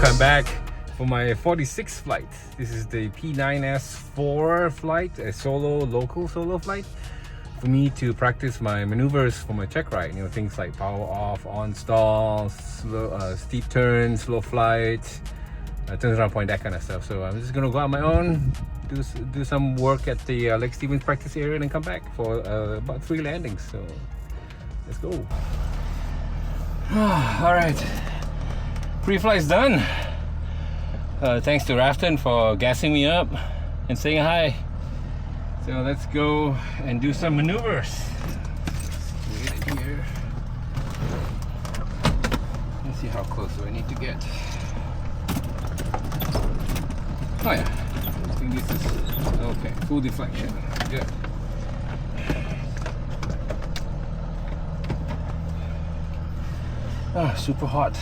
Welcome back for my 46th flight. This is the P9S4 flight, a local solo flight for me to practice my maneuvers for my check ride. You know, things like power off, on stall, slow, steep turns, slow flight, turns around point, that kind of stuff. So I'm just gonna go on my own, do some work at the Lake Stevens practice area, and then come back for about 3 landings. So let's go. All right. Pre-flight's done. Thanks to Rafton for gassing me up and saying hi. So let's go and do some maneuvers. Let's get it here. Let's see how close do I need to get. Oh yeah, I think this is okay. Full deflection. Good. Ah, super hot.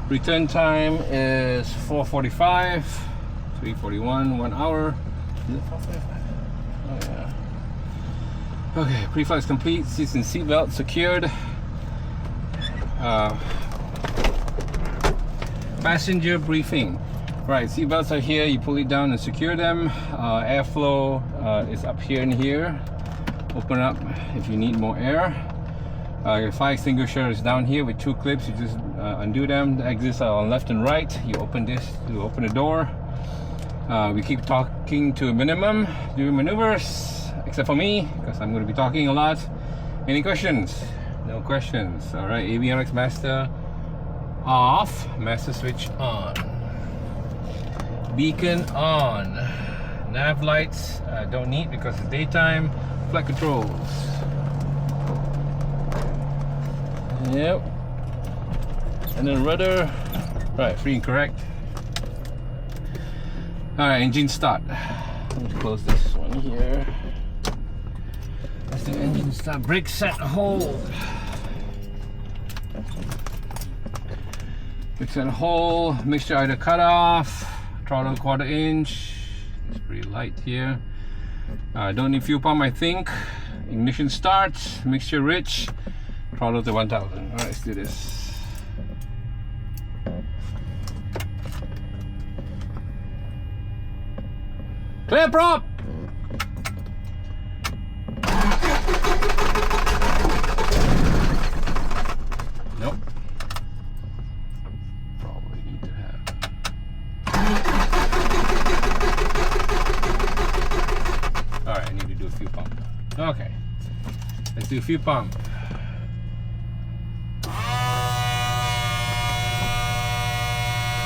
Return time is 4:45, 3:41, 1 hour. Is it 4:45? Oh yeah. Okay, pre-flight's complete. Seats and seatbelt secured. Passenger briefing. Right, seatbelts are here. You pull it down and secure them. Airflow is up here and here. Open up if you need more air. Your fire extinguisher is down here with 2 clips. You just undo them. The exits are on left and right. You open this to open the door. We keep talking to a minimum during maneuvers, except for me, because I'm going to be talking a lot. Any questions? No questions. All right, avionics master off, master switch on, beacon on, nav lights don't need because it's daytime. Flight controls. Yep. And then rudder. Right, free and correct. Alright, engine start. Let me close this one here. That's the engine start. Brake set, hold. Brake set, hold. Mixture either cut off. Throttle 1/4 inch. It's pretty light here. Don't need fuel pump, I think. Ignition starts. Mixture rich. Throttle to 1000. Alright, let's do this. Clear prop! Nope. Probably need to have. Alright, I need to do a fuel pump. Okay. Let's do a fuel pump.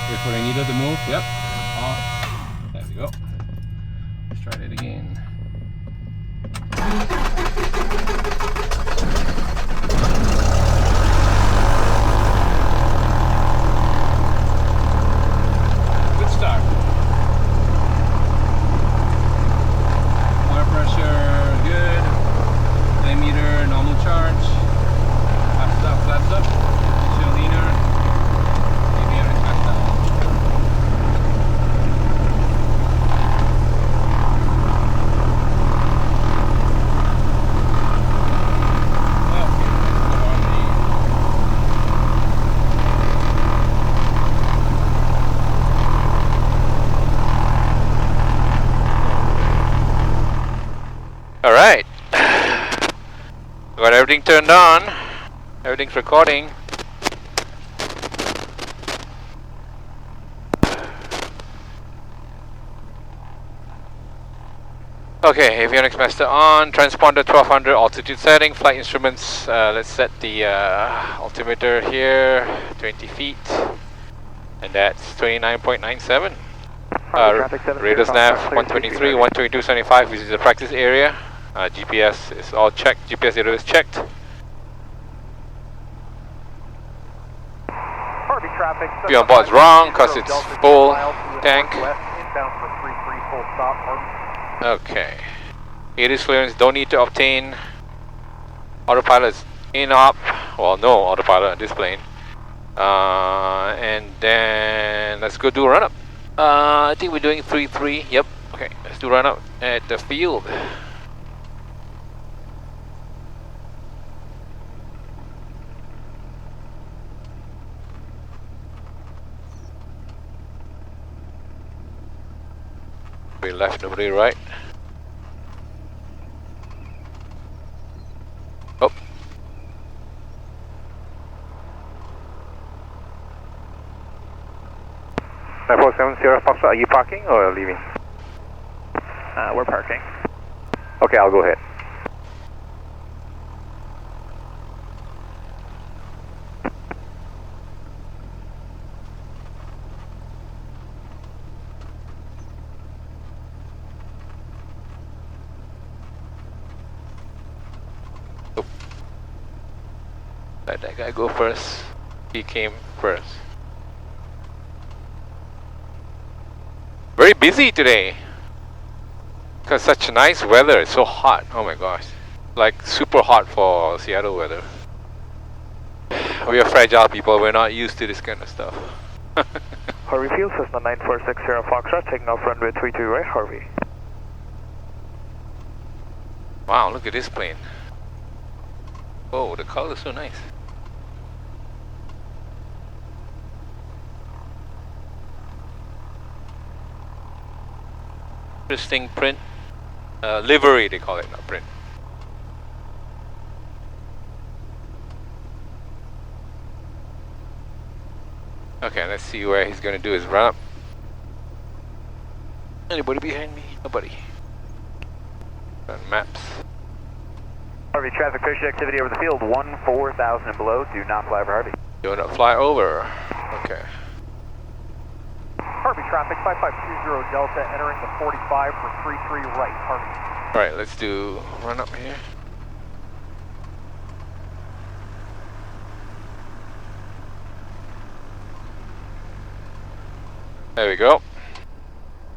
Wait for the needle to move. Yep. Off. There we go. Let's try that again. Good start. Water pressure, good. Diameter, normal charge. Flaps up. Chill leaner. Alright, got everything turned on, everything's recording. Okay, avionics master on, transponder 1200 altitude setting, flight instruments, let's set the altimeter here, 20 feet, and that's 29.97. Radar nav 123, 122.75, which is the practice area. GPS is all checked. GPS data is checked. Harvey traffic. Fuel on board's wrong because it's full tank. Okay. ATIS clearance don't need to obtain. Autopilot's in up. Well, no autopilot on this plane. And then let's go do a run up. I think we're doing 3-3. Yep. Okay, let's do run up at the field. Nobody left, nobody right. Oh. Nine 470 Foxtrot, are you parking or leaving? We're parking. Okay, I'll go ahead. Let that guy go first. He came first. Very busy today. Because such nice weather. It's so hot. Oh my gosh. Like super hot for Seattle weather. We are fragile people. We're not used to this kind of stuff. Harvey Field, Cessna 9460 Foxtrot, taking off runway 32 right, Harvey. Wow, look at this plane. Oh, the color is so nice. Interesting print. Livery, they call it, not print. Okay, let's see where he's gonna do his run up. Anybody behind me? Nobody. On maps. Harvey, traffic parachute activity over the field, 14,000 and below, do not fly over Harvey. Do not fly over. Okay. Harvey traffic, 5520 Delta, entering the 45 for 33 right, Harvey. Alright, let's do run up here. There we go.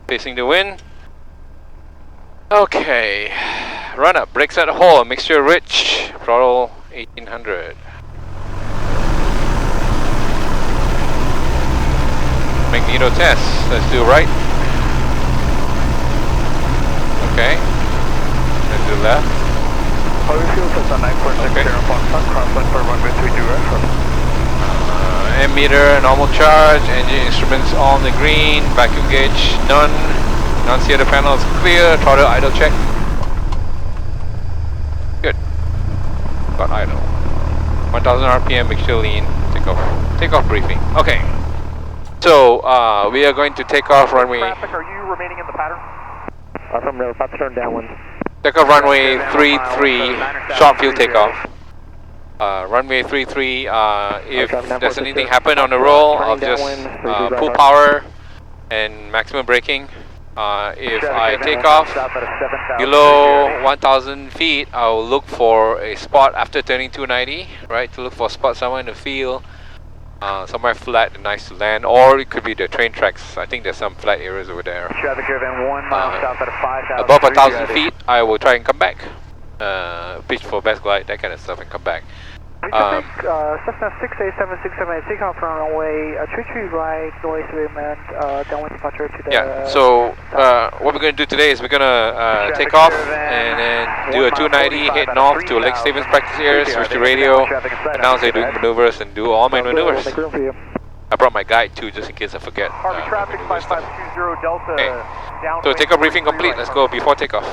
Facing the wind. Okay. Run up, brakes at the hole, mixture rich, throttle 1800. Magneto test, let's do right. Okay. Let's do left. Harvey Field, Cessna 9460 Foxtrot, crosswind for runway 32 right, Harvey. Ammeter, normal charge, engine instruments all on the green, vacuum gauge, none. Annunciator panel is clear, throttle idle check. Good. Got idle. 1000 RPM, mixture lean, takeoff briefing. Okay. So, we are going to take off runway... Traffic, are you remaining in the pattern? From there, about to turn downwind. Take off runway 33, short field takeoff. Runway 33, if there's anything happen on the roll, I'll just pull power and maximum braking. If I take off below 1,000 feet, I'll look for a spot after turning 290, right? To look for a spot somewhere in the field, somewhere flat and nice to land, or it could be the train tracks. I think there's some flat areas over there. Traffic Caravan 1 mile south at a 5,000. Above 1,000 feet, I will try and come back. Pitch for best glide, that kind of stuff, and come back. Cessna 68767, takeoff runway 33 right, noise abatement, downwind departure to the... Yeah, so what we're going to do today is we're going to take off and then do a 290, head north to Lake Stevens practice area, switch to radio, announce they're doing maneuvers and do all my maneuvers. I brought my guide too, just in case I forget. Harvey traffic 5520 Delta. Okay. So takeoff briefing complete, let's go before takeoff.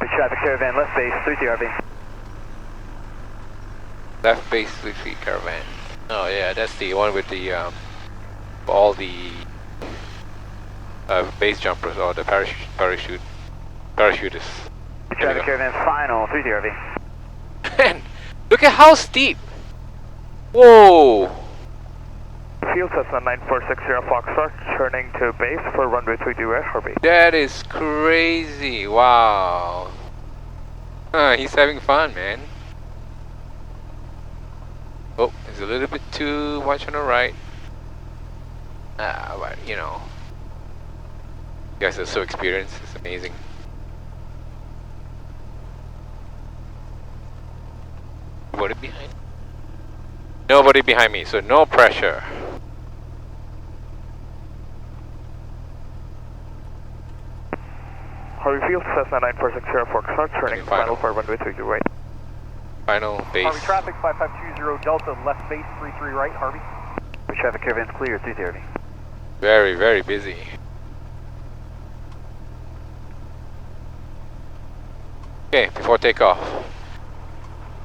Traffic Caravan, left base, 30 Harvey. Left base 33 Caravan. Oh yeah, that's the one with the all the base jumpers or the parachutists. Traffic Caravan final 30 Harvey. Man, look at how steep. Whoa. Field Cessna 9460 Foxtrot, turning to base for runway 32 right, Harvey. That is crazy. Wow. He's having fun, man. Oh, it's a little bit too much on the right. But you know, you guys are so experienced, it's amazing. Nobody behind? Nobody behind me, so no pressure. Harvey Field, Cessna 9460 Foxtrot, turning final for runway 32 right. Final base. Harvey traffic 5520 Delta, left base 33 right, Harvey. Traffic Caravan's clear, 30 Harvey. Very, very busy. Okay, before takeoff.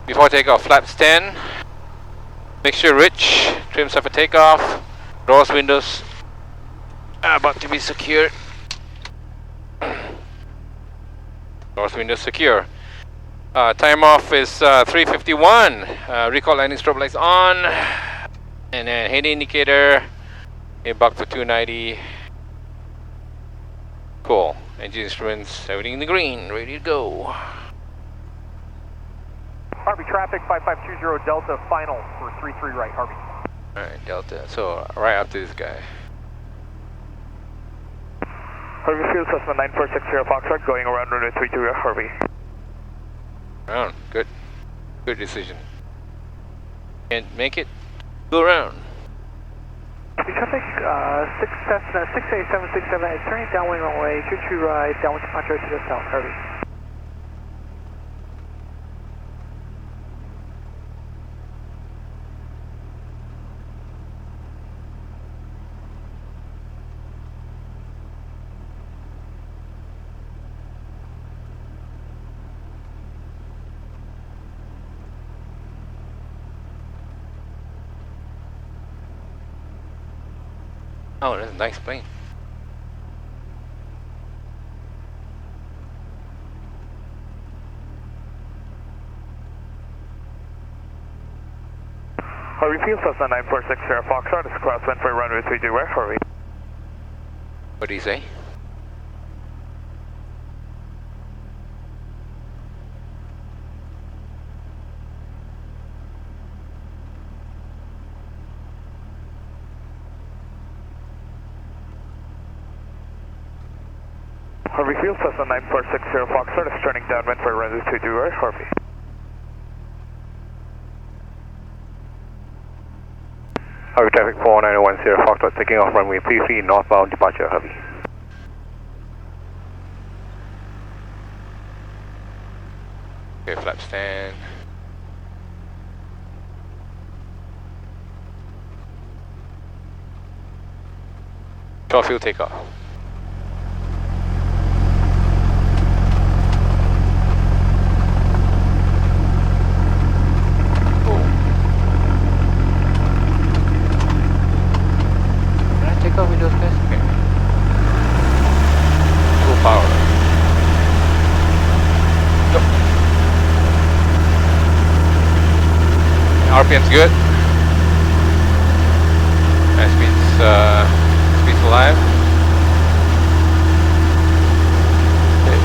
Before takeoff, flaps 10. Mixture rich. Trims up for takeoff. Doors, windows about to be secured. Doors, windows secure. Time off is 3:51. Recall landing strobe lights on. And then head indicator. Buck for 290. Cool. Engine instruments, everything in the green, ready to go. Harvey traffic 5520 Delta final for 33 right, Harvey. Alright, Delta. So right up to this guy. Harvey Field Cessna 9460 Foxtrot going around runway 32 Harvey. Around. Good. Good decision. Can't make it. Go around. Traffic 6 Cessna 68767 is turning downwind runway 22 right, downwind departure to the south, Harvey. Oh, that's a nice plane. Harvey Field Cessna 9460 Foxtrot is crosswind for runway 32 Harvey. What do you say? Harvey Field Cessna 9460 Foxtrot is turning downwind for runway 32 Harvey. Harvey traffic 49010 Foxtrot taking off runway 33 northbound departure Harvey. Okay, flap stand. Short field takeoff. Take off windows, guys. Okay. Full power. Go. RPM's good. And speed's alive. Okay.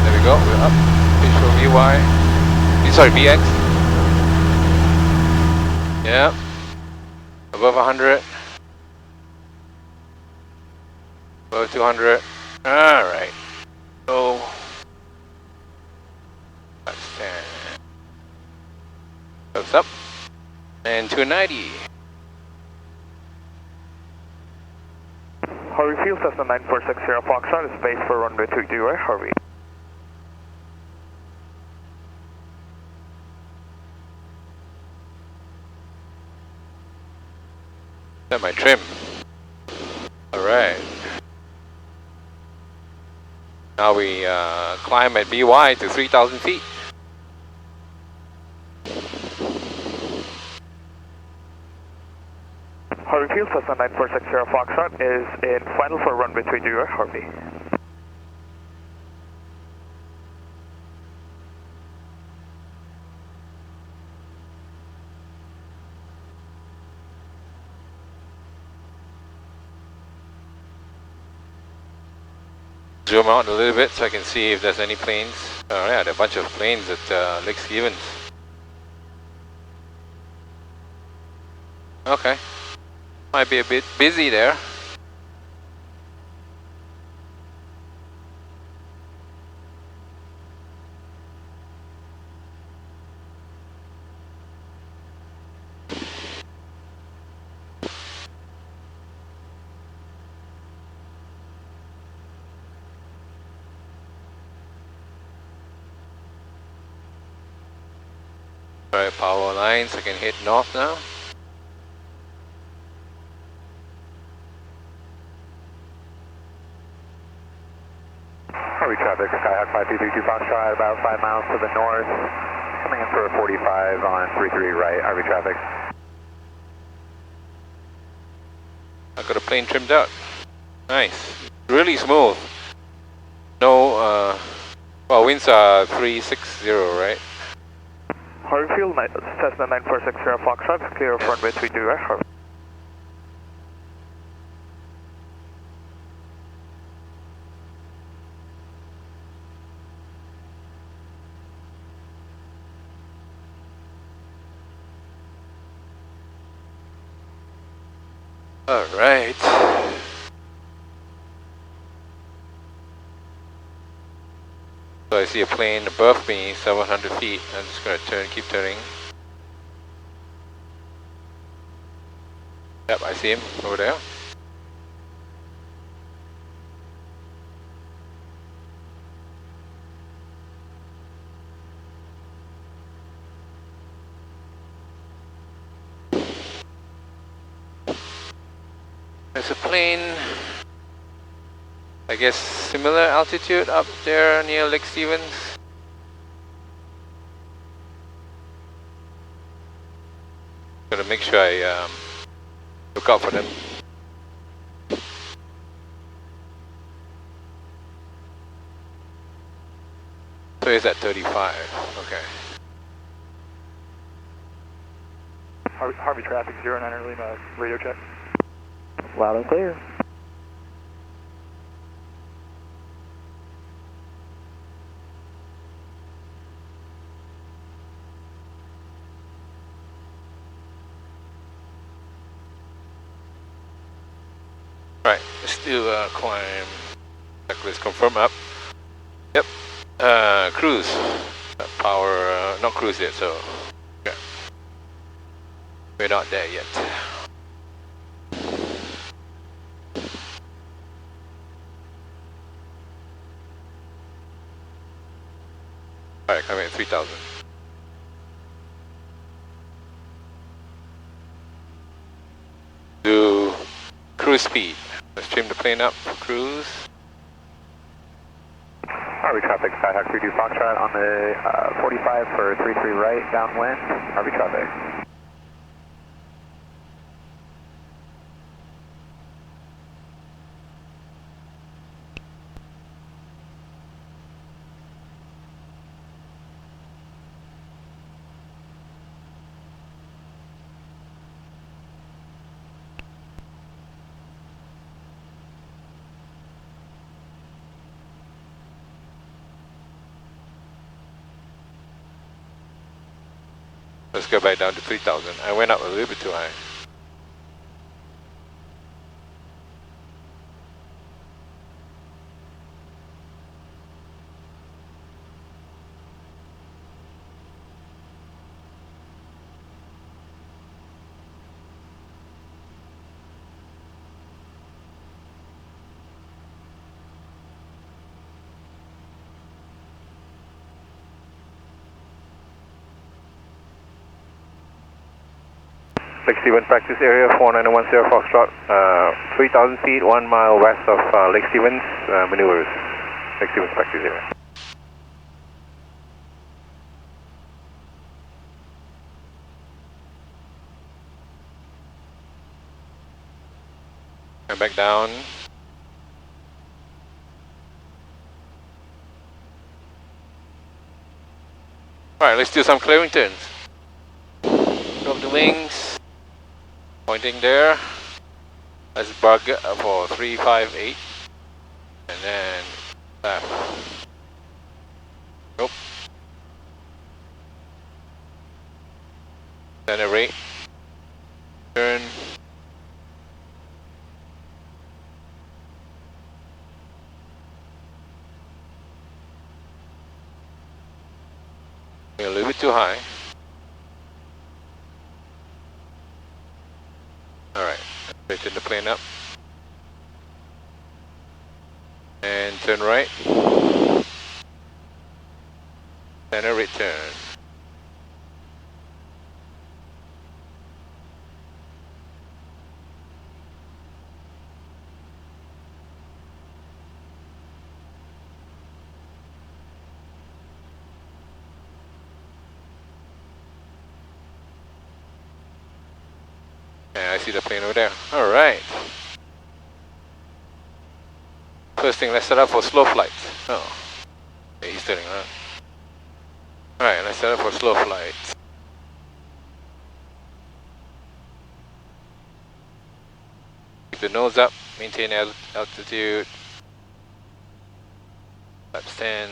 There we go. We're up. Pitch for VY. Sorry, VX. Yep. Above 100. Above 200. Alright. So that's 10. Goes up. And 290. Harvey Field Cessna 9460 Foxtrot is base for runway 32 Harvey. Set my trim. Alright. Now we climb at BY to 3,000 feet. Harvey Field Cessna 9460 Foxtrot is in final for runway 32 Harvey. Zoom out a little bit so I can see if there's any planes. Oh yeah, there are a bunch of planes at Lake Stevens. Okay. Might be a bit busy there. Alright, power lines, I can hit north now. Harvey traffic, Skyhawk 5232 Foxtrot, about 5 miles to the north. Coming in for a 45 on 33 right, Harvey traffic. I got a plane trimmed out. Nice. Really smooth. No, well, winds are 360, right? Harvey Field, Cessna 9460 Foxtrot, clear of runway 32 right, Harvey. All right. So I see a plane above me, 700 feet. I'm just going to turn, keep turning. Yep, I see him over there. There's a plane, I guess similar altitude up there near Lake Stevens. Gotta make sure I look out for them. So it's at 35, okay. Harvey traffic, 09 Lima, radio check. Loud and clear. Right, let's do climb. Let's confirm up. Yep, cruise. Power, not cruise yet, so okay. We're not there yet. Alright, coming at 3,000. Do cruise speed. Let's trim the plane up. Cruise. Harvey traffic, Skyhawk 32 Foxtrot on the 45 for 33 right, downwind. Harvey traffic. Let's go back down to 3,000. I went up a little bit too high. Lake Stevens practice area 4910 Foxtrot, 3,000 feet, 1 mile west of Lake Stevens, maneuvers. Lake Stevens practice area. And back down. Alright, let's do some clearing turns. Drop the wings. Pointing there. Let's bug for 358. And then left. Nope. Center rate. Turn. A little bit too high. Alright, straighten the plane up. And turn right. Center return. I see the plane over there. Alright. First thing, let's set up for slow flight. Oh. Okay, he's turning around. Alright, let's set up for slow flight. Keep the nose up, maintain altitude. Flaps 10.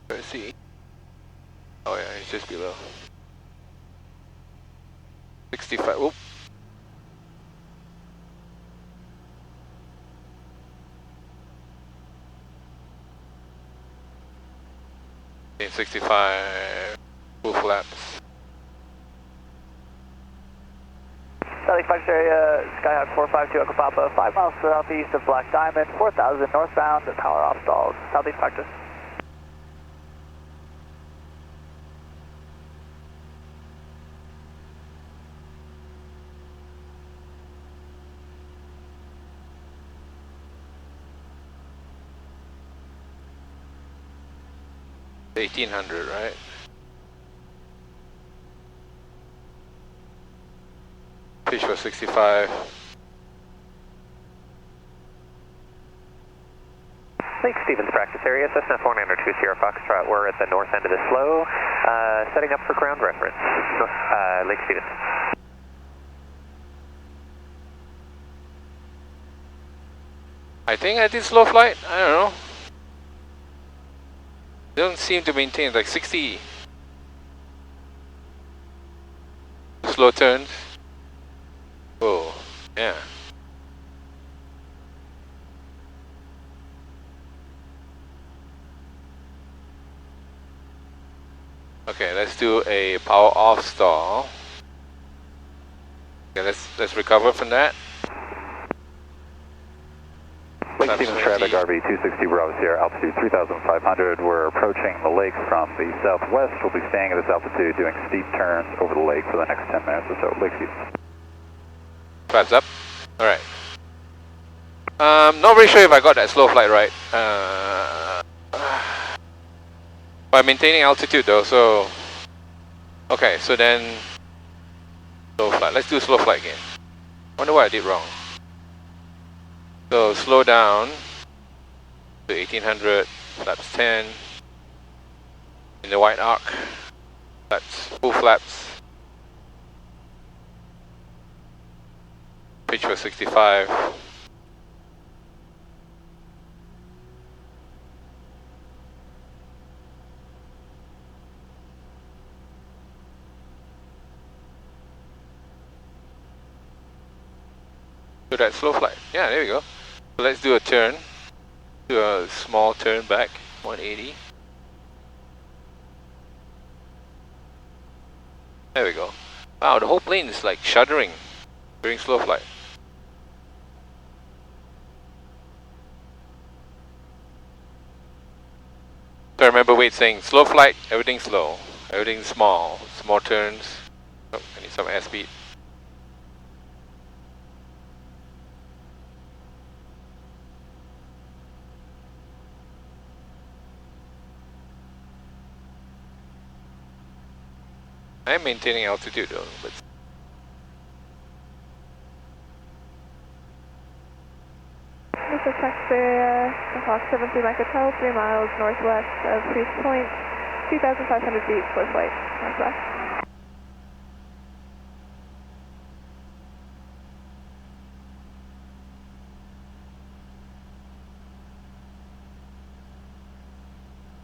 Let's see. Oh yeah, it's just below. 65. Whoop. In 65. Full flaps. South Fox area, Skyhawk 452 Echo Papa, 5 miles southeast of Black Diamond, 4000 northbound, power off stalls, southeast practice. $1,800, right? Fish for 65. Lake Stevens practice area, Cessna 4902 Sierra Foxtrot. We're at the north end of the slow, setting up for ground reference. Lake Stevens. I think I did slow flight. I don't know. Doesn't seem to maintain like 60 slow turns. Oh, yeah. Okay, let's do a power off stall. Okay, let's recover from that. Lake Stevens traffic, RV 260 Bravo Sierra, altitude 3,500. We're approaching the lake from the southwest. We'll be staying at this altitude doing steep turns over the lake for the next 10 minutes or so. Lake Stevens. Flaps up. Alright. Not really sure if I got that slow flight right. By maintaining altitude though, so... Okay, so then... Slow flight. Let's do slow flight again. Wonder what I did wrong. So slow down to 1800, flaps 10. In the white arc, flaps, full flaps. Pitch for 65. So that's slow flight. Yeah, there we go. So let's do a turn. Do a small turn back, 180. There we go. Wow, the whole plane is like shuddering during slow flight. So I remember Wade saying, slow flight, everything's slow. Everything's small. Small turns. Oh, I need some airspeed. I'm maintaining altitude though, but This is taxi area, Hawk 73 Mike Hotel, 3 miles northwest of Priest Point, 2,500 feet, slow flight, northwest.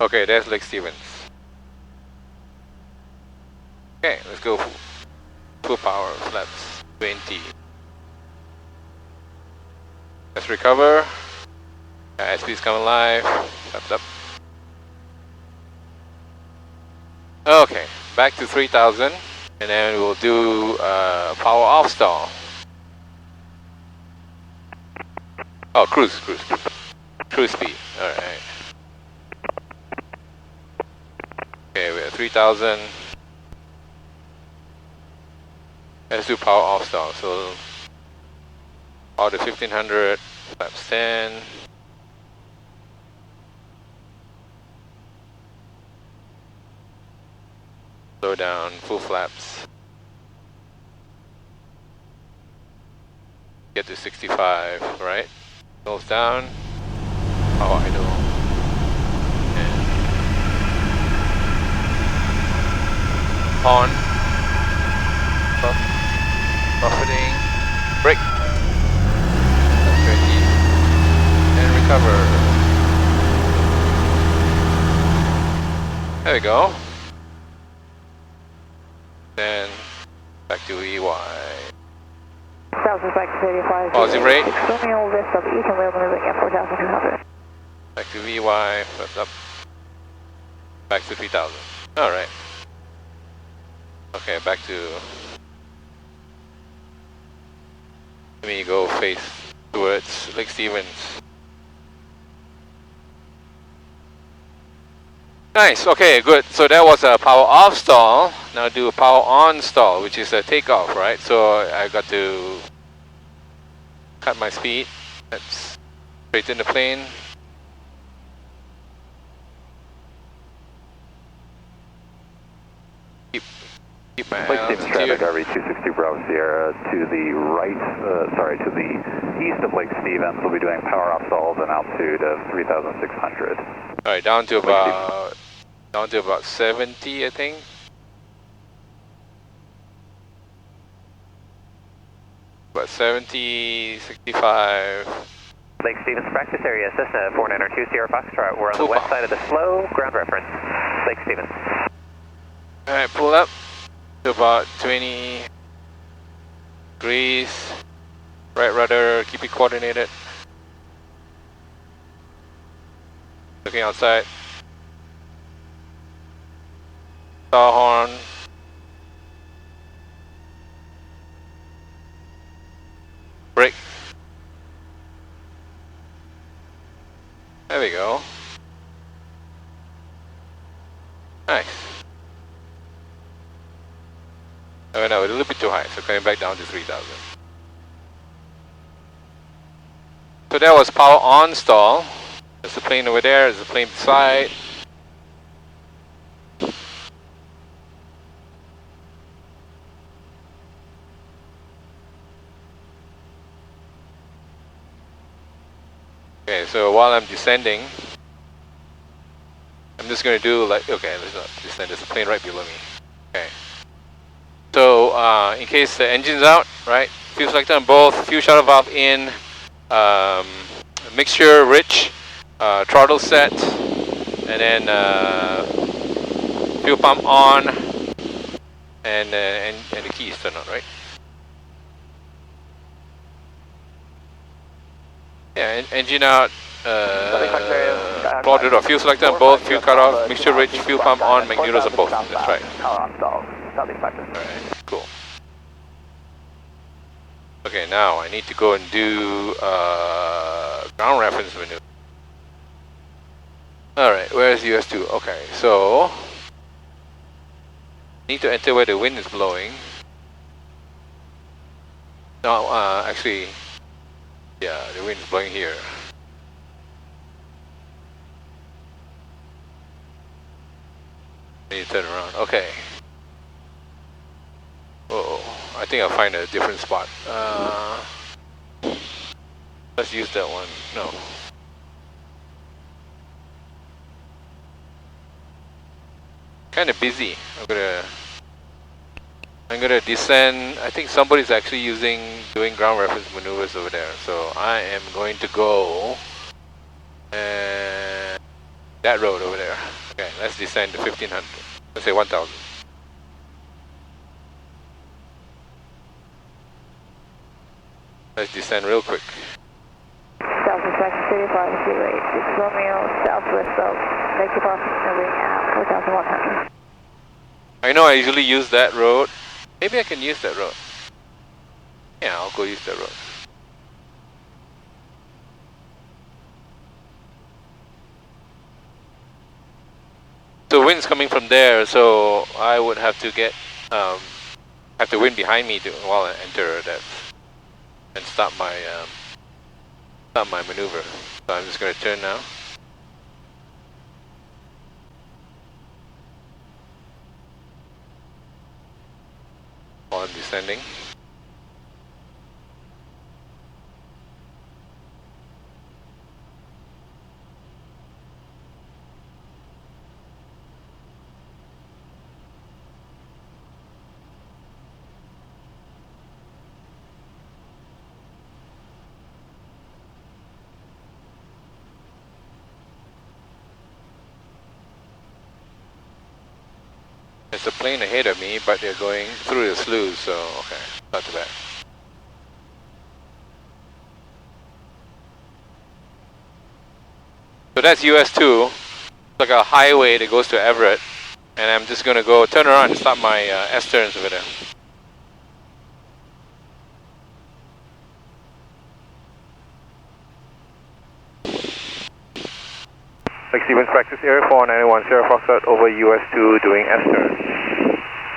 okay, there's Lake Stevens. Okay, let's go full power, flaps 20. Let's recover. SP's coming live. Flaps up. Okay, back to 3000, and then we'll do power off stall. Oh, cruise speed. All right. Okay, we're at 3000. Let's do power off stall. So Out of 1500, flaps 10. Slow down, full flaps. Get to 65, right? Nose down. Oh, I know. On. Buffeting. Brake. That's ready. And recover. There we go. Then back to EY. Southwest back to 35. Positive rate. Romeo west of East and Wheel moving at 4,200. Back to EY. Flips up. Back to 3000. Alright. Okay, back to. Let me go face towards Lake Stevens. Nice, okay, good. So that was a power off stall. Now do a power on stall, which is a takeoff, right? So I got to cut my speed. Let's straighten the plane. Keep my Lake eye on Stevens the traffic, steer. RV 260 Bravo Sierra to the right, to the east of Lake Stevens. We'll be doing power off stalls at an altitude of 3,600. Alright, down to about 70, I think. About 70, 65. Lake Stevens practice area, Cessna 4902 Sierra Foxtrot. We're on the Pull west off. side of the slow, ground reference. Lake Stevens. Alright, pull up to about 20 degrees. Right rudder, keep it coordinated. Looking outside. Star horn. Brake. There we go. Nice. I went out a little bit too high, so coming back down to 3000. So that was power on stall. There's a plane over there, there's a plane beside. Okay, so while I'm descending, I'm just going to do like, okay, let's not descend, there's a plane right below me. Okay. So, in case the engine's out, right, fuel selector on both, fuel shuttle valve in, mixture rich, throttle set, and then fuel pump on, and the keys turn on, right? Yeah, engine out, throttled off, fuel selector on both, fuel cut off, mixture rich, fuel pump on, magnetos on both, that's right. Power off stalls. Southeast factor. Alright, cool. Okay, now I need to go and do ground reference maneuver. Alright, where's US2? Okay, so need to enter where the wind is blowing. No, actually, yeah, the wind is blowing here. Need to turn around. Okay. Oh, I think I'll find a different spot. Let's use that one. No. Kind of busy. I'm gonna descend. I think somebody's actually doing ground reference maneuvers over there. So I am going to go that road over there. Okay, let's descend to 1500. Let's say 1000. Let's descend real quick. Southwest back to 35, 08. It's Romeo southwest of Lake Takeoff moving at 4,100. I know I usually use that road. Maybe I can use that road. Yeah, I'll go use that road. So wind's coming from there, so I would have to get have the wind behind me while I enter that and start my maneuver. So I'm just going to turn now. While I'm descending. There's a plane ahead of me, but they're going through the sluice, so okay, not too bad. So that's US2, it's like a highway that goes to Everett, and I'm just going to go turn around and start my S-turns over there. Lake Stevens practice area 491 Sierra Foxtrot over US2 doing S-turn.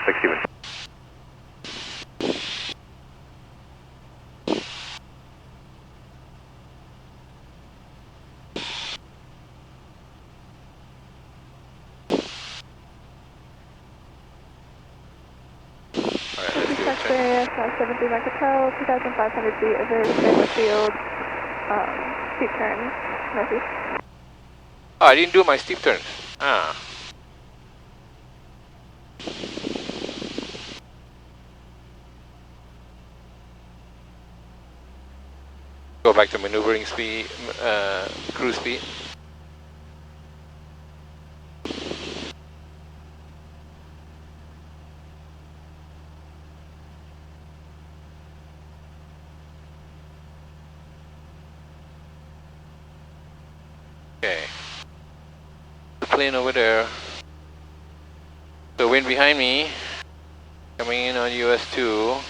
Lake Stevens. Taxi area 570 Mike Hotel, 2,500 feet over Stainless Field, steep turn, northeast. Oh, I didn't do my steep turn. Ah. Go back to maneuvering speed, cruise speed. Okay. The plane over there. The wind behind me, coming in on US2.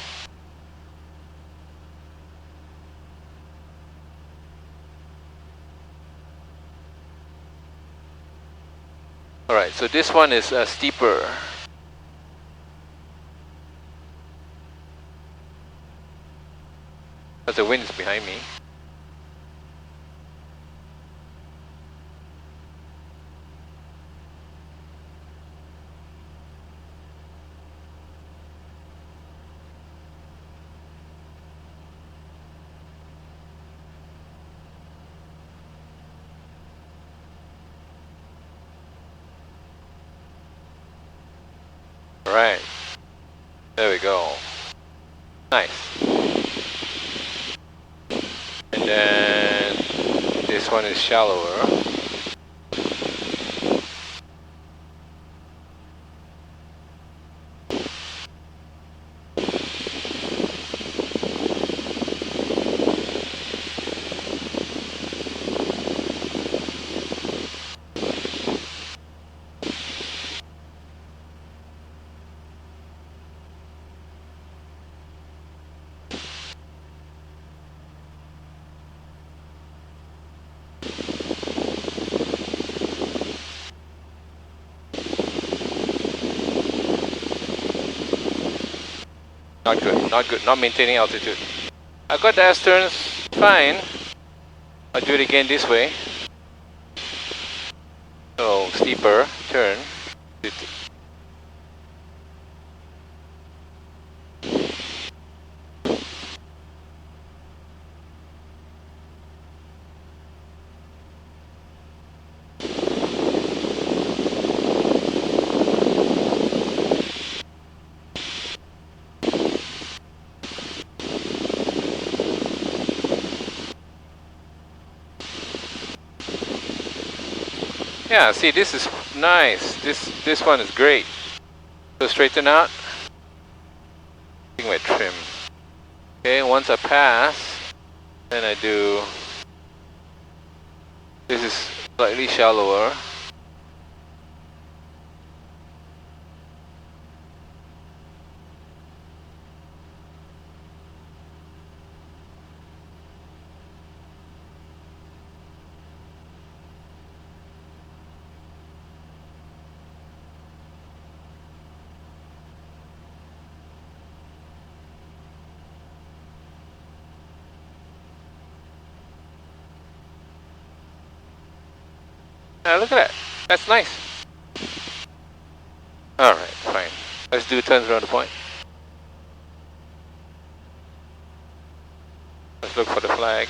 Alright, so this one is steeper. Because the wind is behind me. Right, there we go. Nice. And then this one is shallower. Not good, not good, not maintaining altitude. I got the S-turns fine. I'll do it again this way. So, steeper turn. Yeah, see, this is nice. This one is great. So straighten out. I think my trim. Okay, once I pass, then I do. This is slightly shallower. Look at that. That's nice. Alright, fine. Let's do turns around the point. Let's look for the flag.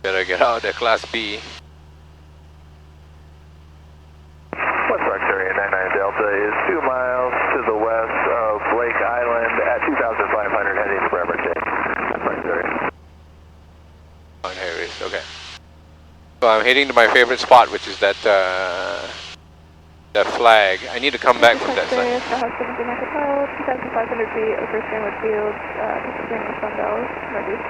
Better get out of the Class B. West Rock area 99 Delta is 2 miles to the west of Lake Island at 2,500 heading to Bremerton. West Rock area. On Harry's, okay. So I'm heading to my favorite spot, which is that that flag. I need to come back from that side. Takeoff 70 Hotel, 2,500 feet over Stanwood Field, Pennsylvania Sunbelt, northeast.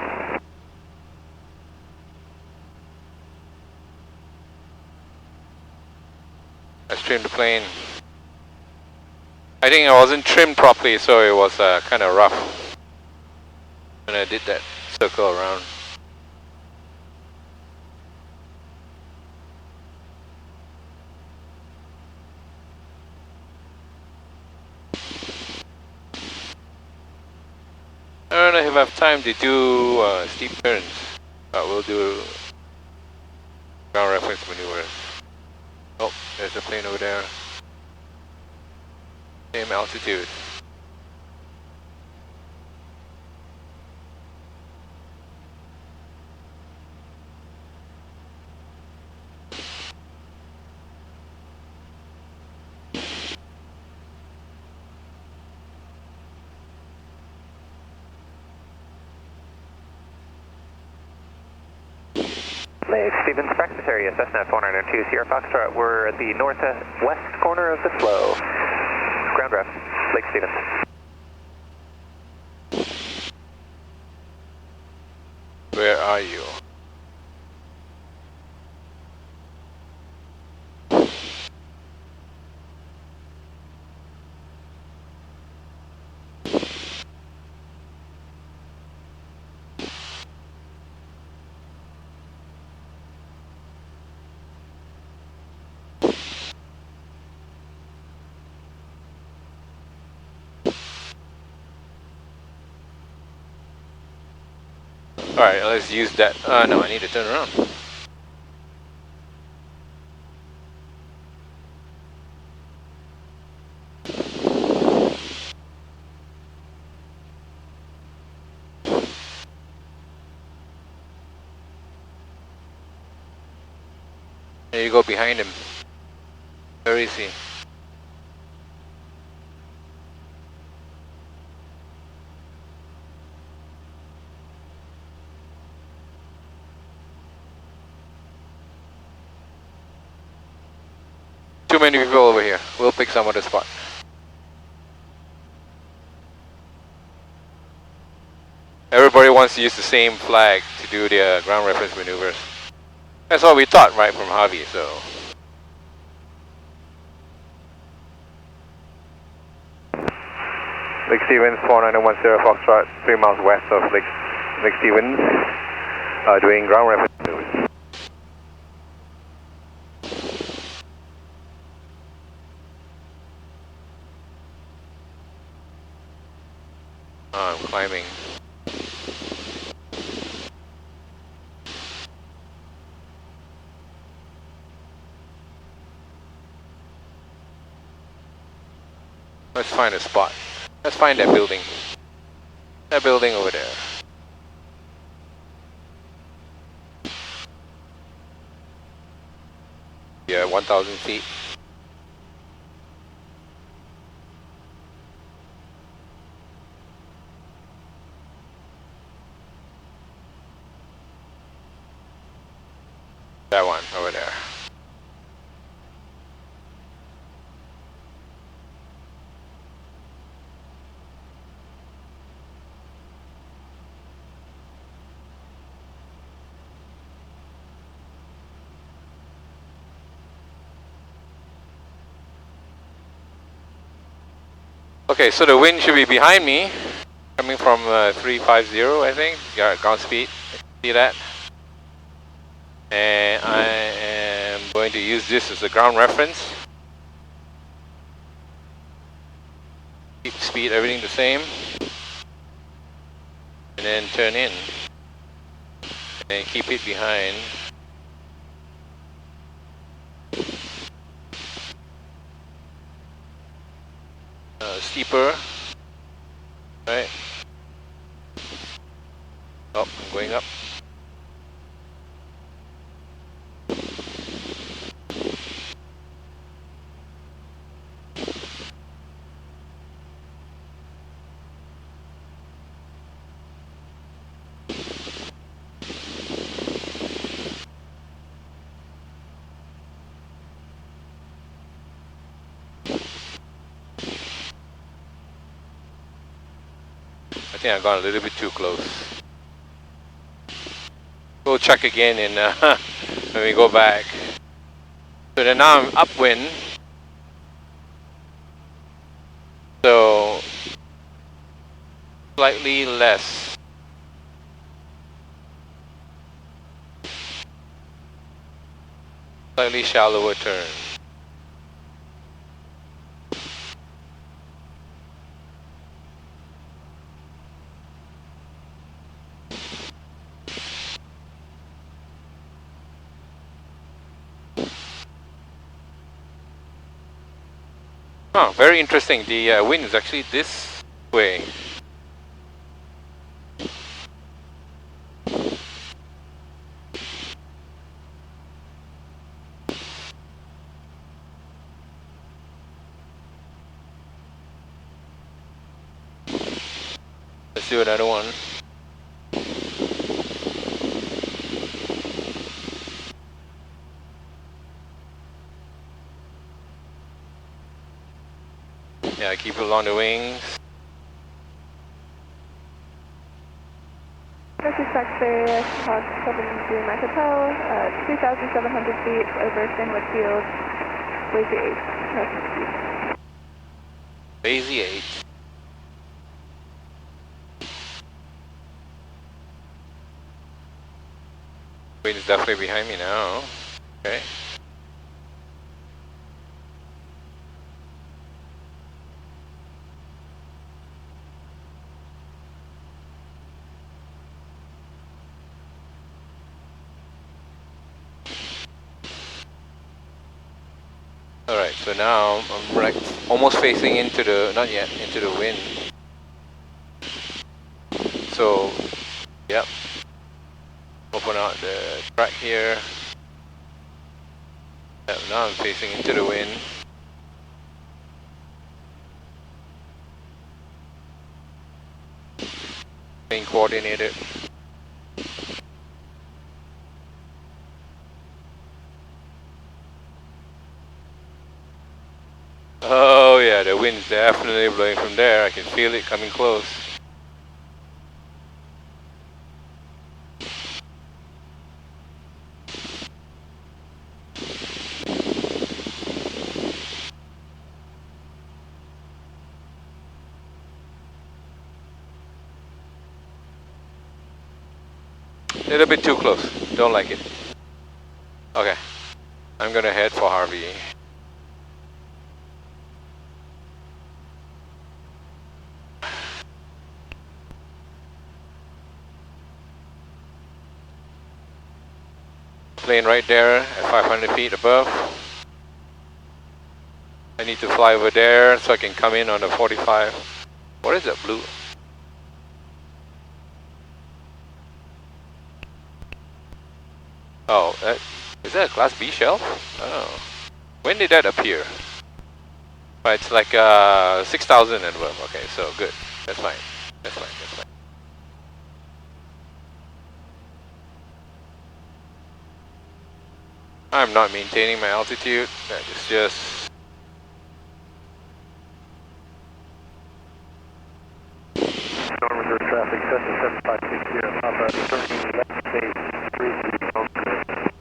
Let's trim the plane. I think it wasn't trimmed properly, so it was kind of rough when I did that circle around. I don't know if I have time to do steep turns, but we'll do ground reference maneuvers. Oh, there's a plane over there. Same altitude. Lake Stevens practice area, Cessna 492 Sierra Foxtrot. We're at the northwest corner of the flow. Ground ref, Lake Stevens. Where are you? Alright, let's use that. No, I need to turn around. There you go, behind him. Where is he? Too many people over here. We'll pick some other spot. Everybody wants to use the same flag to do their ground reference maneuvers. That's what we thought, right, from Harvey, so. Lake Stevens, 4910 Foxtrot, 3 miles west of Lake Stevens, doing ground reference maneuvers. I'm climbing. Let's find a spot. Let's find that building. That building over there. Yeah, 1,000 feet. That one over there. Okay, so the wind should be behind me, coming from 350, I think, ground speed. See that? And I am going to use this as a ground reference. Keep speed, everything the same. And then turn in. And keep it behind. Steeper. Right. Oh, I'm going up. I think I got a little bit too close. We'll check again in when we go back. So then now I'm upwind. So slightly less. Slightly shallower turn. Oh, very interesting. The wind is actually this way. Let's do another one. Yeah, keep it along the wings. This is Taxpayer, Hawk 73 Mike Hotel, 2,700 feet over Stanwood Field, Lazy 8. Lazy 8. Wind is definitely behind me now. Okay. Alright, so now I'm right, almost facing into the, not yet, into the wind. So, yep. Open out the track here. Yep, now I'm facing into the wind. Being coordinated. Oh yeah, the wind's definitely blowing from there. I can feel it coming close. A little bit too close. Don't like it. Okay. I'm gonna head for Harvey. Plane right there at 500 feet above. I need to fly over there so I can come in on the 45. What is that blue? Oh, is that a Class B shelf? Oh. When did that appear? Right, it's like 6,000 and above. Okay, so good. That's fine. That's fine. That's fine. I'm not maintaining my altitude. That is just... Normal reserve traffic, Cessna 7560, Papa, turning left base, 33 Oakland.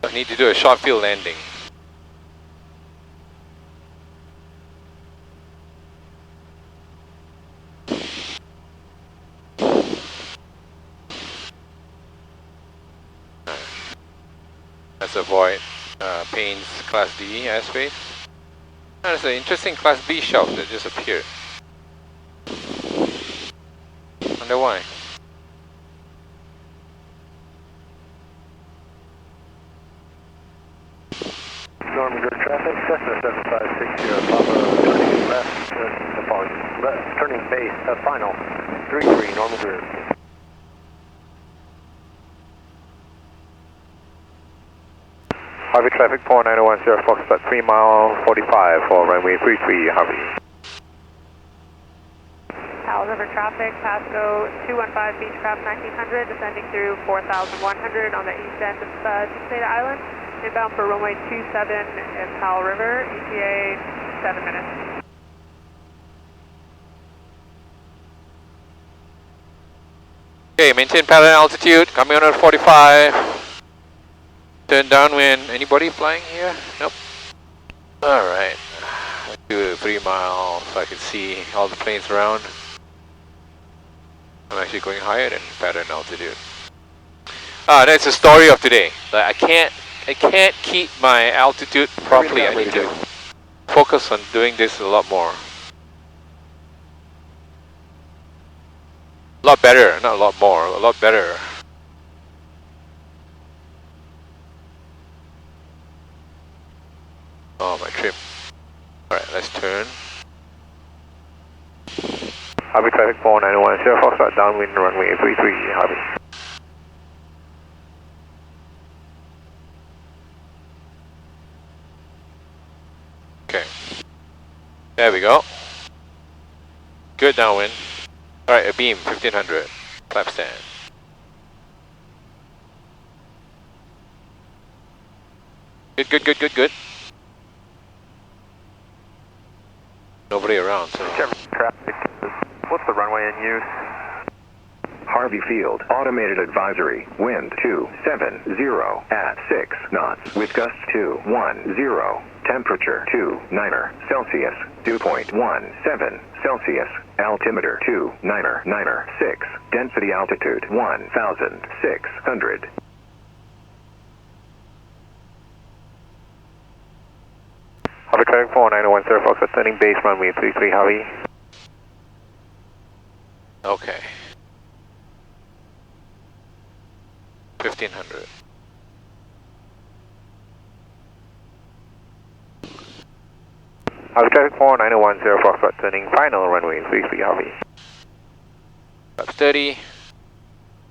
I need to do a short field landing. avoid Payne's Class D airspace. There's an interesting Class B shelf that just appeared. Wonder why. Normal good traffic, Cessna 7560, Papa, turning left, apologies, left, turning base, final, 33, normal good. Harvey traffic 4910 Foxtrot 3 mile 45 for runway 33 Harvey. Powell River traffic, Pasco 215 Beechcraft 1900, descending through 4100 on the east end of Cessna Island. Inbound for runway 27 in Powell River, ETA 7 minutes. Okay, maintain parallel altitude, coming on at 45. Turn downwind. Anybody flying here? Nope. Alright. Let's do a 3 mile so I can see all the planes around. I'm actually going higher than pattern altitude. That's the story of today. Like I can't keep my altitude properly. I need to focus on doing this a lot more. A lot better, not a lot more, a lot better. Oh, my trim. Alright, let's turn. Harvey traffic 4910 Foxtrot downwind runway 33 Harvey. Okay. There we go. Good downwind. Alright, a beam, 1500. Flap stand. Good. Nobody around, so. Traffic, what's the runway in use? Harvey Field, automated advisory, wind 270 at 6 knots, with gusts 210, temperature 29 Celsius, 2.17 Celsius, altimeter 2996, density altitude 1,600. Harvey traffic 4910 Foxtrot turning base runway 33 Harvey. Okay. 1500. Harvey traffic 4910 Foxtrot turning final runway 33 Harvey. Up steady.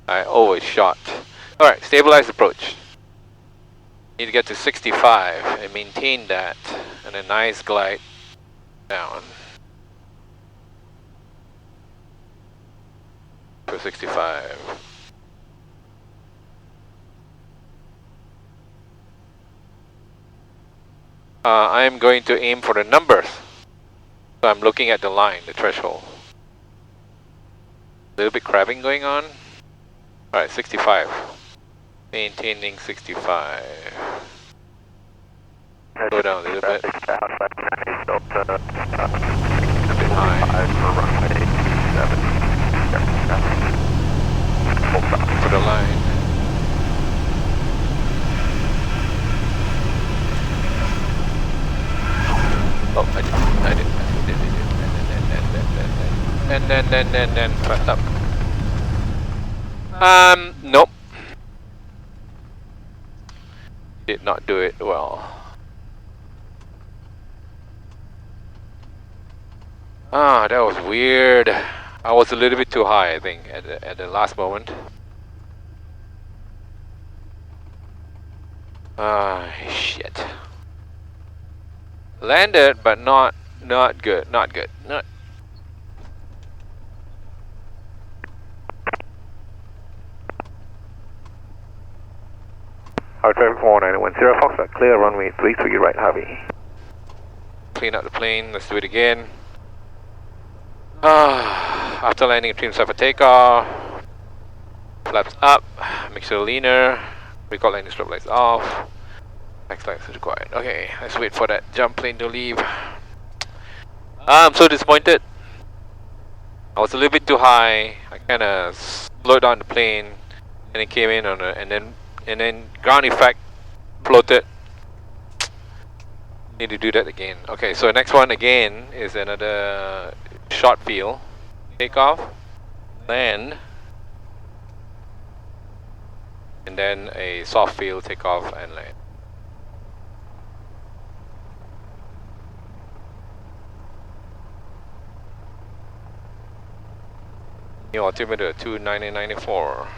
I overshot. Alright, stabilize approach. Need to get to 65 and maintain that, and a nice glide down for 65. I'm going to aim for the numbers, so I'm looking at the line, the threshold. A little bit crabbing going on. Alright, 65. Maintaining 65. Go down a little bit. A bit high. For the line. Oh, I did. And then press up. Nope. Did not do it well. Ah, that was weird. I was a little bit too high, I think, at the last moment. Ah, shit. Landed, but not good. Not good. Not. Harvey traffic 4910 Foxtrot clear runway 33 right Harvey. Clean up the plane. Let's do it again. After landing, trim for takeoff. Flaps up. Make sure leaner. Recall landing strobe lights off. Next lights is required. Okay, let's wait for that jump plane to leave. I'm so disappointed. I was a little bit too high. I kind of slowed down the plane, and it came in on a, and then ground effect floated. Need to do that again. Okay, so next one again is another short field takeoff, land, and then a soft field takeoff and land. New altimeter 29094.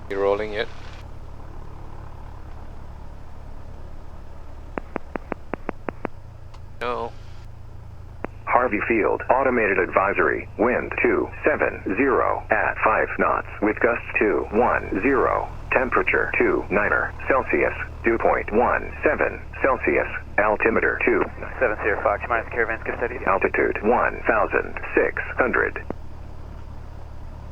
You rolling yet? No. Harvey Field, automated advisory, wind 270 at 5 knots, with gusts 210, temperature 29 Celsius, dew point 17 Celsius, altimeter 70 Fox, minus Caravan's custody. altitude 1,600.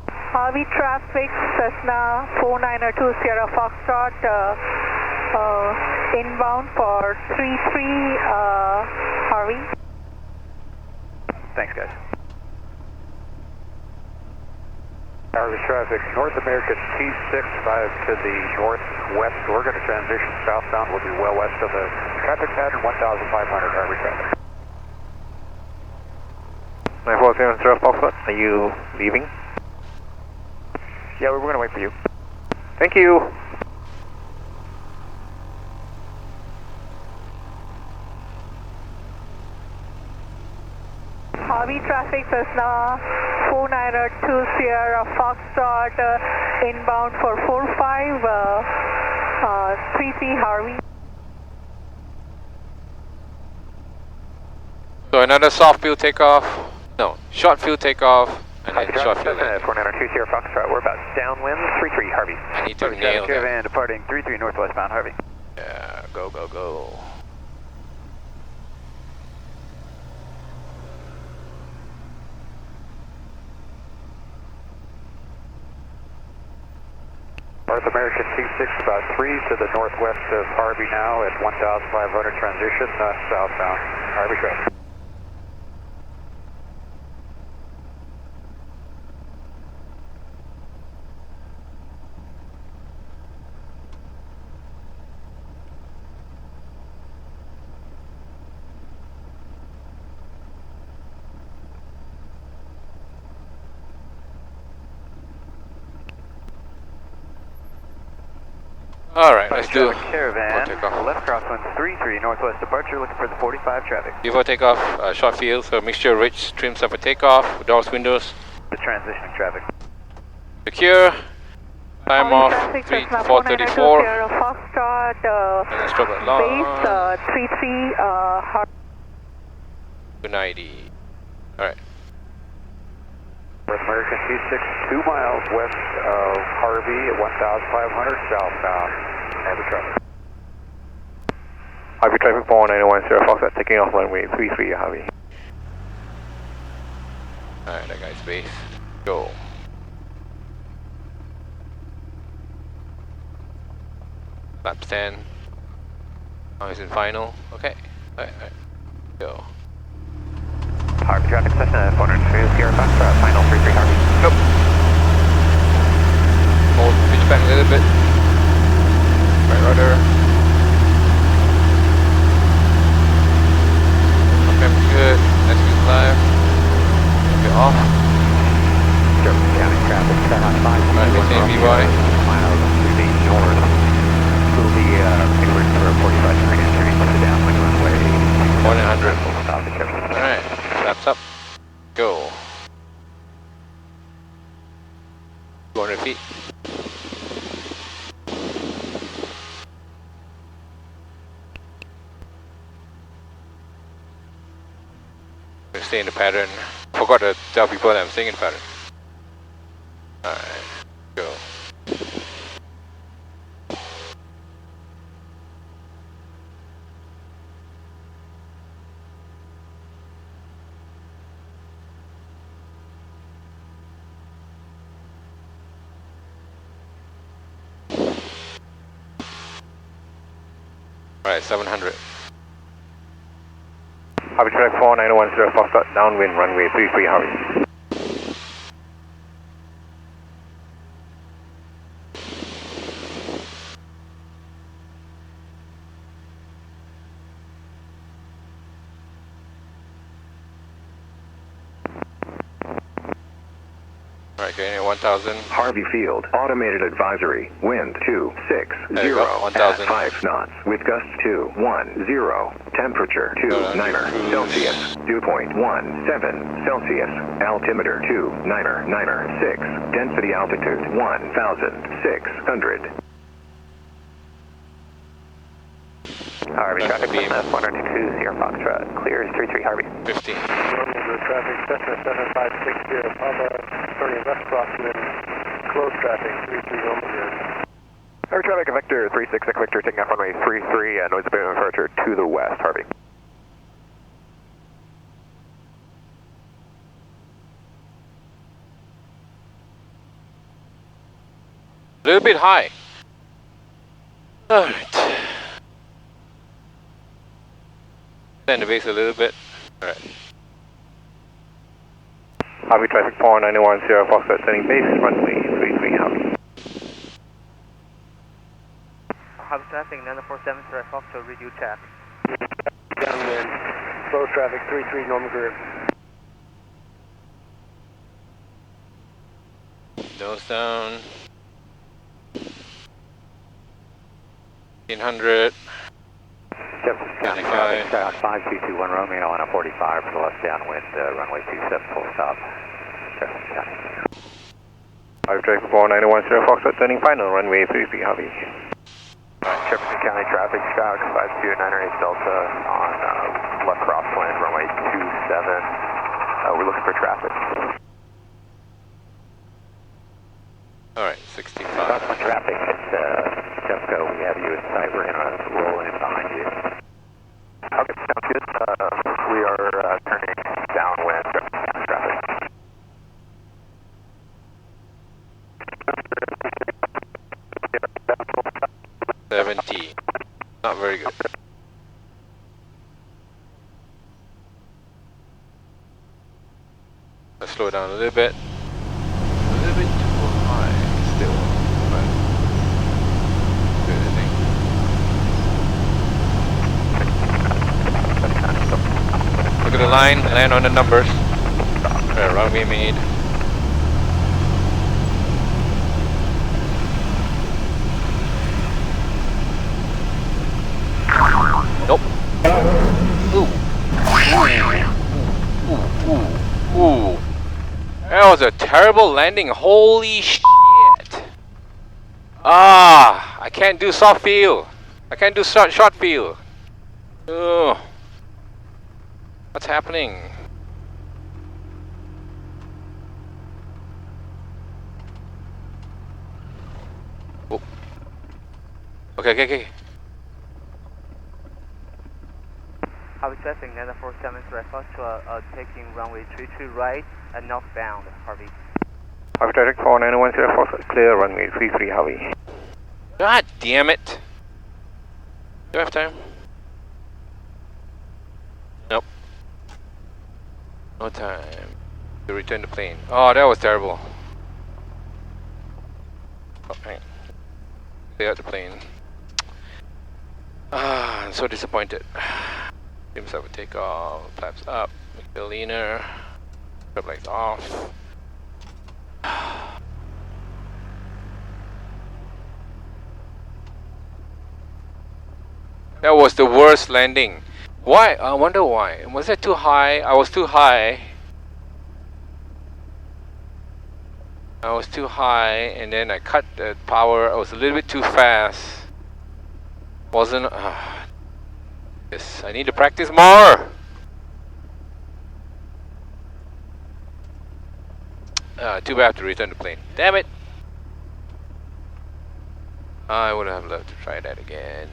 Harvey traffic, Cessna 492 Sierra Foxtrot, inbound for 33, Harvey. Thanks, guys. Harvey traffic, North American T65 to the northwest. We're going to transition southbound. We'll be well west of the traffic pattern, 1,500 Harvey traffic. 947 Sierra Foxtrot, are you leaving? Yeah, we're going to wait for you. Thank you. Harvey traffic, Cessna 492 Sierra Foxtrot, inbound for 45, 33 Harvey. So another soft field takeoff. No, short field takeoff and then short field Cessna land. 492 Sierra Foxtrot, we're about downwind, 33 Harvey. I need to Harvey nail traffic, that. Caravan departing 33 northwestbound Harvey. Yeah, go, go, go. North American T6 about 3 to the northwest of Harvey now at 1,500 transition southbound Harvey traffic. Alright, let's do Caravan, takeoff. left crosswind 33 northwest departure, looking for the 45 traffic. Before takeoff, short field, so mixture rich, trim stuff for takeoff, doors, windows, The transitioning traffic. secure, time Harvey off, traffic, Cessna 434, 492 Sierra Foxtrot, and then stroke at long, base 33, Harvey. 290. Alright, North American T6 2 miles west of Harvey at 1,500 southbound Harvey traffic. Harvey traffic 491 Sierra Foxtrot taking off runway 33 Harvey. alright, that guy's base, go. Laps 10. Oh, he's in final. Okay. Alright, go. Harvey traffic, Cessna 492 Sierra Foxtrot, final 33 Harvey. Nope. Hold, pitch back a little bit. Right rudder. Okay, good. Let's get live. Okay, off. Sherman County traffic, 5 Alright, maintain VY. miles to the north. Will be inward for a 45 degree entry to the downwind runway. 100. Stop the trip. Alright, wraps up. Go. 200 feet. Stay in the pattern. Forgot to tell people that I'm staying in pattern. Alright, go. Alright, 700. Harvey traffic 4910 Foxtrot, downwind, runway 33 Harvey. Alright, getting at 1000. Harvey Field, automated advisory, wind 260 There you go, 1000. at 5 knots, with gusts 210, temperature 29 Celsius, dew point 17 Celsius, altimeter 2996, density altitude 1,600. Harvey traffic, Cessna 122 Sierra Foxtrot, clear is 33 Harvey. 50. Traffic, Cessna 7560 Papa, turning left crosswind, close traffic, 33 Loma. Harvey traffic, Vector 36 Victor, taking off runway 33, noise abatement departure to the west, Harvey. A little bit high. Alright. Bend the base a little bit. Alright. Harvey traffic 4910 Foxtrot, sending base, runway 33 Harvey. Harvey traffic 947 Sierra Foxtrot, read you check. Downwind, slow traffic 33 Norman Grid. Nose down. 1800. Jefferson County traffic, 5221 Romeo on a 45 for the left downwind, runway 27 full stop. Jefferson County. Harvey traffic 4910 Foxtrot, sending final, runway 33 Harvey. Jefferson County traffic, Scout 5298 Delta on left crosswind, runway 27. We're looking for traffic. Alright, 65. Southbound traffic at Jeffco, we have you in sight. We're going to roll in behind you. Okay, sounds good. We are turning downwind, Jefferson County traffic. Not very good. Let's slow down a little bit. A little bit too high still. But good, I think. Look at the line, land on the numbers. Runway made. Nope. Ooh. Ooh. That was a terrible landing. Holy shit. Ah, I can't do soft field. I can't do short field. Ugh. What's happening? Oh. Okay. Harvey traffic 947 Sierra Foxtrot, taking runway 32 right and northbound, Harvey. Harvey traffic 4910 Sierra Foxtrot, clear, runway 33 Harvey. God damn it. Do I have time? Nope. No time to return the plane. Oh, that was terrible. Oh, hang on. Clear out the plane. Ah, I'm so disappointed. Give myself a takeoff, flaps up, make it leaner, strip lights off. That was the worst landing. Why? I wonder why. Was that too high? I was too high. And then I cut the power. I was a little bit too fast. Wasn't. Yes, I need to practice more. Too bad I have to return the plane. Damn it! I would have loved to try that again.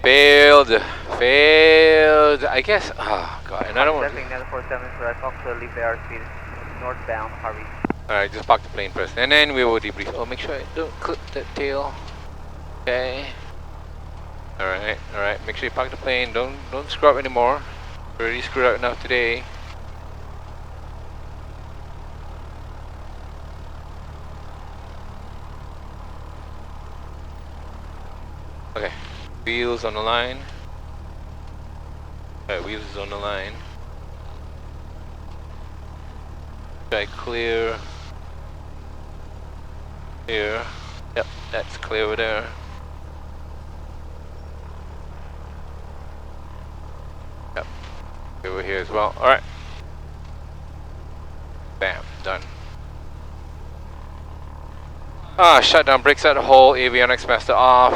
Failed failed. I guess. Oh god, another one. Setting another 47 right Fox to leave the airspeed northbound, Harvey. Alright, just park the plane first, and then we will debrief. Oh, make sure I don't clip that tail. Okay. Alright. Make sure you park the plane. Don't screw up anymore. Already screwed up enough today. Okay. Wheels on the line. Okay, wheels is on the line. Okay, clear. Here. Yep, that's clear over there. Yep. Over here as well. Alright. Bam, done. Shutdown, brakes out the hole, avionics master off.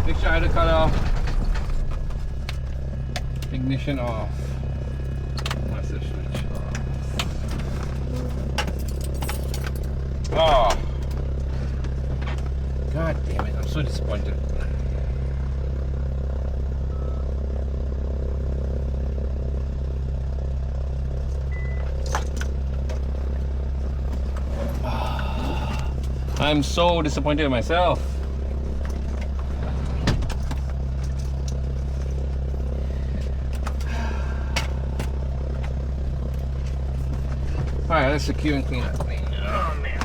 Big shot cut off. Ignition off. Master switch off. Oh. God damn it, I'm so disappointed. I'm so disappointed in myself. Alright, let's secure and clean up. Oh man.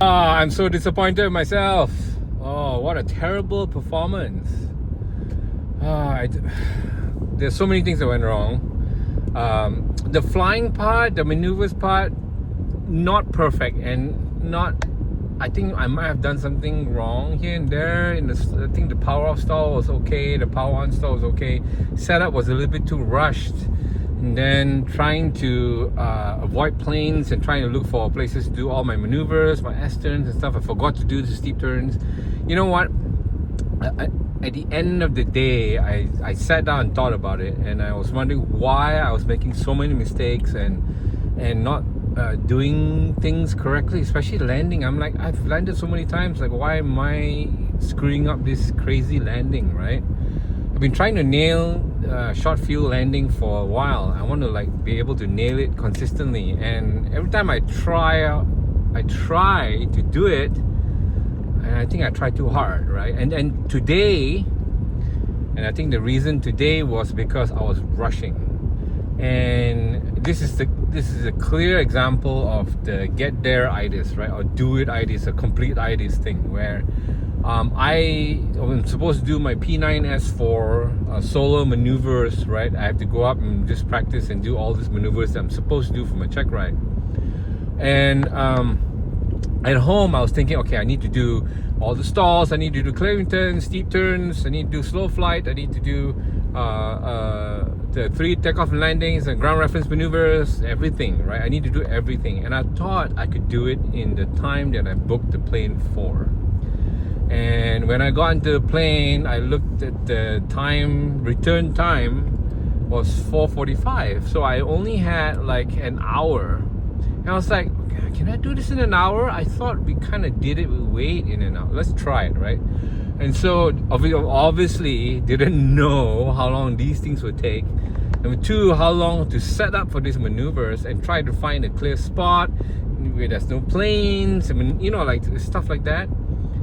I'm so disappointed in myself. Oh, what a terrible performance. There's so many things that went wrong. The flying part, the maneuvers part, not perfect, and not. I think I might have done something wrong here and there. I think the power off stall was okay, the power on stall was okay. Setup was a little bit too rushed, and then trying to avoid planes and trying to look for places to do all my maneuvers, my S-turns and stuff. I forgot to do the steep turns. You know what? At the end of the day, I sat down and thought about it, and I was wondering why I was making so many mistakes and not doing things correctly, especially landing. I'm like, I've landed so many times, like why am I screwing up this crazy landing, right? I've been trying to nail short field landing for a while. I want to like be able to nail it consistently, and every time I try to do it, and I think I tried too hard, right? And today, and I think the reason today was because I was rushing. And this is a clear example of the get-there-itis, right? Or do-it-itis, a complete-itis thing, where I'm supposed to do my P9S for solo maneuvers, right? I have to go up and just practice and do all these maneuvers that I'm supposed to do for my check ride. And at home, I was thinking, okay, I need to do all the stalls, I need to do clearing turns, steep turns, I need to do slow flight, I need to do the 3 takeoff and landings and ground reference maneuvers, everything, right? I need to do everything, and I thought I could do it in the time that I booked the plane for. And when I got into the plane, I looked at the return time was 4:45, so I only had like an hour, and I was like, can I do this in an hour? I thought we kind of did it with weight in an hour. Let's try it, right? And so obviously didn't know how long these things would take. Number two, how long to set up for these maneuvers and try to find a clear spot where there's no planes. I mean, you know, like stuff like that.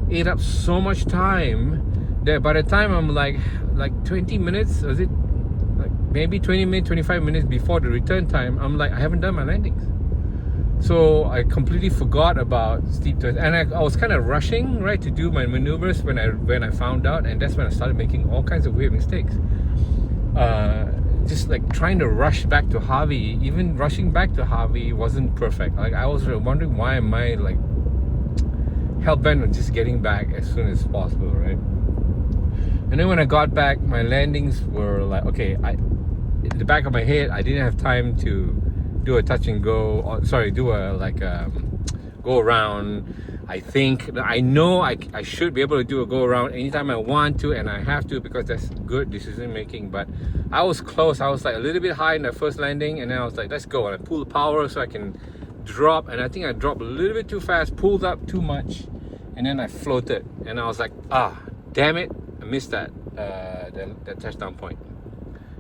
Ate up so much time that by the time I'm like 20 minutes, was it like maybe 20 minutes, 25 minutes before the return time, I'm like, I haven't done my landings. So I completely forgot about steep turns, and I was kind of rushing, right, to do my maneuvers when I found out, and that's when I started making all kinds of weird mistakes. Just like trying to rush back to Harvey, even rushing back to Harvey wasn't perfect. Like I was wondering, why am I like hell-bent on just getting back as soon as possible, right? And then when I got back, my landings were like, okay, in the back of my head, I didn't have time to do a touch and go, or, sorry, do a go around. I know I should be able to do a go around anytime I want to, and I have to, because that's good decision making. But I was close. I was like a little bit high in the first landing, and then I was like, let's go. And I pulled the power so I can drop, and I think I dropped a little bit too fast, pulled up too much, and then I floated, and I was like, damn it, I missed that touchdown point.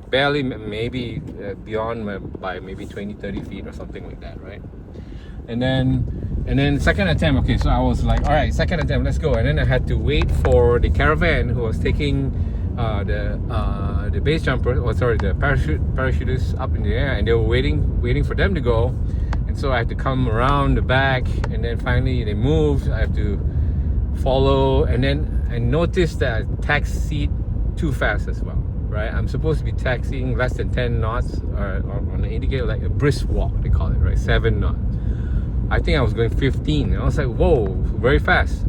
Barely, maybe beyond by maybe 20-30 feet or something like that, right? And then second attempt, okay, so I was like, all right, second attempt, let's go. And then I had to wait for the Caravan who was taking the base jumper, the parachutists up in the air, and they were waiting for them to go. And so I had to come around the back, and then finally they moved. I have to follow, and then I noticed that I taxied too fast as well, right? I'm supposed to be taxiing less than 10 knots on the indicator, like a brisk walk, they call it, right? 7 knots. I think I was going 15. And I was like, whoa, very fast.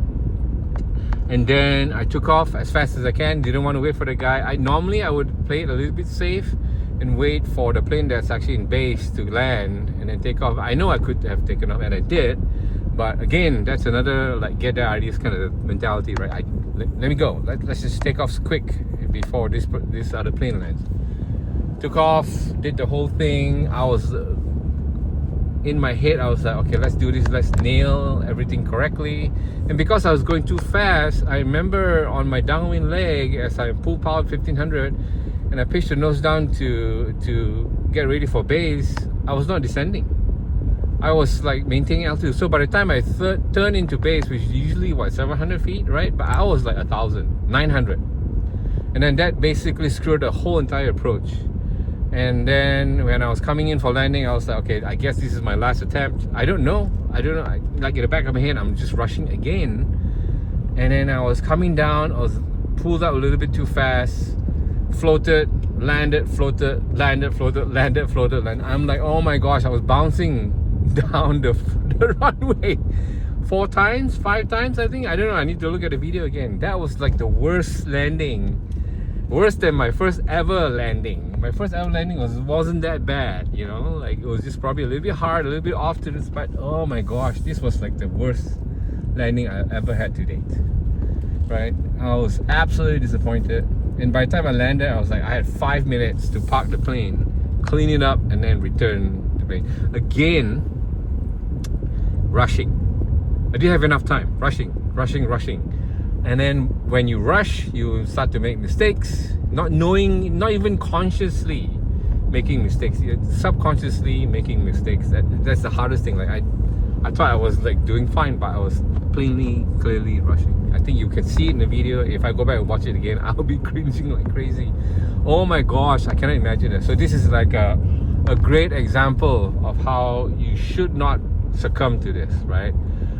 And then I took off as fast as I can. Didn't want to wait for the guy. Normally I would play it a little bit safe and wait for the plane that's actually in base to land and then take off. I know I could have taken off, and I did. But again, that's another like get-there-itis kind of mentality, right? Let me go. Let's just take off quick before this other plane lands. Took off, did the whole thing. I was in my head, I was like, okay, let's do this. Let's nail everything correctly. And because I was going too fast, I remember on my downwind leg, as I pulled power 1500 and I pitched the nose down to get ready for base, I was not descending. I was like maintaining altitude. So by the time I turned into base, which is usually what, 700 feet, right? But I was like 900. And then that basically screwed the whole entire approach. And then when I was coming in for landing, I was like, okay, I guess this is my last attempt. I don't know. Like in the back of my head, I'm just rushing again. And then I was coming down, I was pulled up a little bit too fast, floated, landed, floated, landed, floated, landed, floated, landed. I'm like, oh my gosh, I was bouncing down the runway 4 times, 5 times, I think. I don't know, I need to look at the video again. That was like the worst landing. Worse than my first ever landing. My first ever landing wasn't that bad, you know, like it was just probably a little bit hard, a little bit off to the spot. Oh my gosh, this was like the worst landing I ever had to date, right? I was absolutely disappointed, and by the time I landed, I was like, I had 5 minutes to park the plane, clean it up, and then return the plane. Again, rushing. I didn't have enough time. Rushing. And then when you rush, you start to make mistakes, not knowing, not even consciously making mistakes. You're subconsciously making mistakes. That's the hardest thing. Like I thought I was like doing fine, but I was clearly rushing. I think you can see it in the video. If I go back and watch it again, I'll be cringing like crazy. Oh my gosh, I cannot imagine it. So this is like a great example of how you should not succumb to this, right?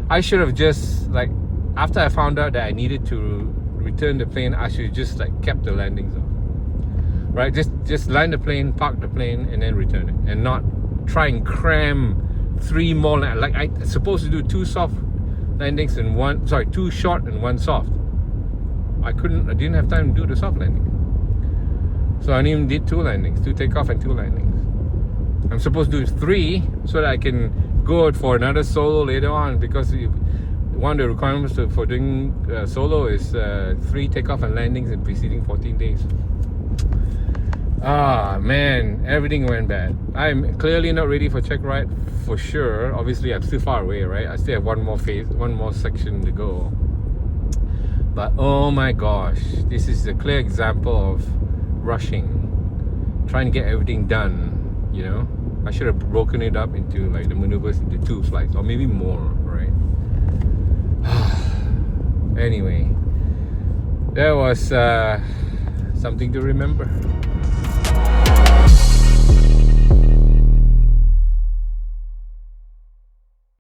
I should have just like, after I found out that I needed to return the plane, I should just like kept the landing zone, right? Just land the plane, park the plane, and then return it, and not try and cram 3 more. Like I supposed to do 2 soft landings and 2 short and 1 soft. I didn't have time to do the soft landing, so I only did 2 landings, 2 takeoff and 2 landings. I'm supposed to do 3 so that I can go for another solo later on, because one of the requirements for doing solo is 3 takeoff and landings in preceding 14 days. Ah man, everything went bad. I'm clearly not ready for check ride for sure. Obviously I'm still far away, right? I still have one more section to go. But oh my gosh, this is a clear example of rushing, trying to get everything done, you know? I should have broken it up into like the maneuvers into 2 flights, or maybe more, right? Anyway, that was something to remember.